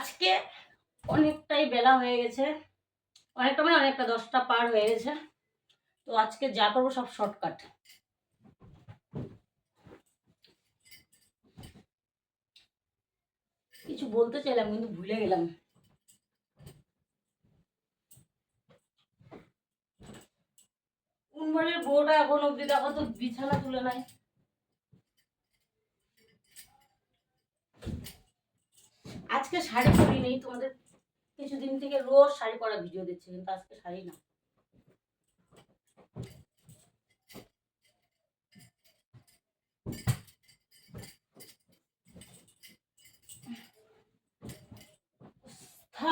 আজকে অনেকটাই বেলা হয়ে গেছে, অনেকটা মানে অনেকটা 10টা পার হয়ে গেছে। তো আজকে যা করবো সব শর্টকাট। কিছু বলতে চাইলাম কিন্তু ভুলে গেলাম। উনবারের বউটা এখন অব্দি দেখো তো বিছানা তুলে নাই। আজকে শাড়ি পরি নেই, তোমাদের কিছুদিন থেকে রোজ শাড়ি পরা ভিডিও দিচ্ছে, কিন্তু আজকে শাড়ি না।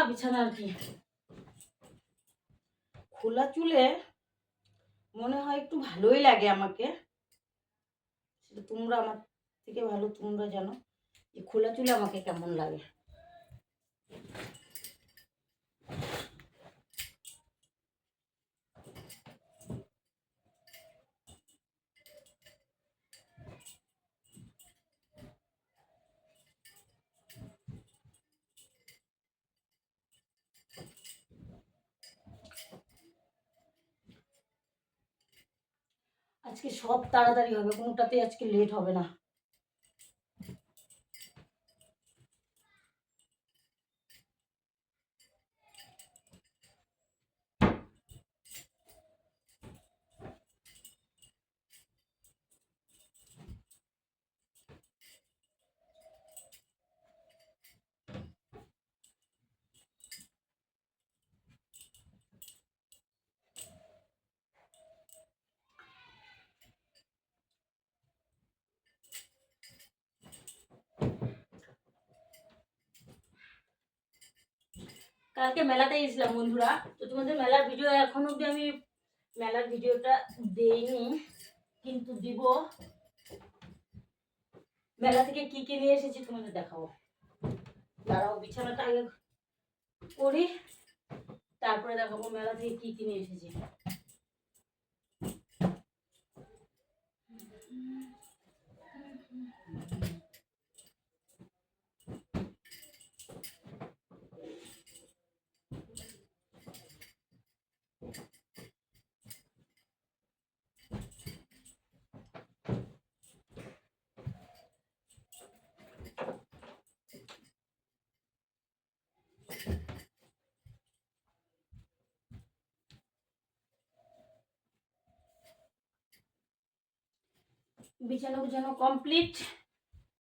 বিছানা আর কি খোলা চুলে মনে হয় একটু ভালোই লাগে আমাকে, সেটা তোমরা আমার থেকে ভালো তোমরা জানো যে খোলা চুলে আমাকে কেমন লাগে। আজকে সব তাড়াতাড়ি হবে, কোনোটাতে আজকে লেট হবে না। কালকে মেলাতে গেছিলাম বন্ধুরা, তো তোমাদের মেলার ভিডিও এখন অব্দি আমি মেলার ভিডিওটা দেইনি, কিন্তু দিব। মেলা থেকে কি কি নিয়ে এসেছি তোমাদের দেখাবো। দাঁড়াও বিছানাটা আগে করি, তারপরে দেখাবো মেলা থেকে কি কি নিয়ে এসেছি। বিছানা গুছানো কমপ্লিট।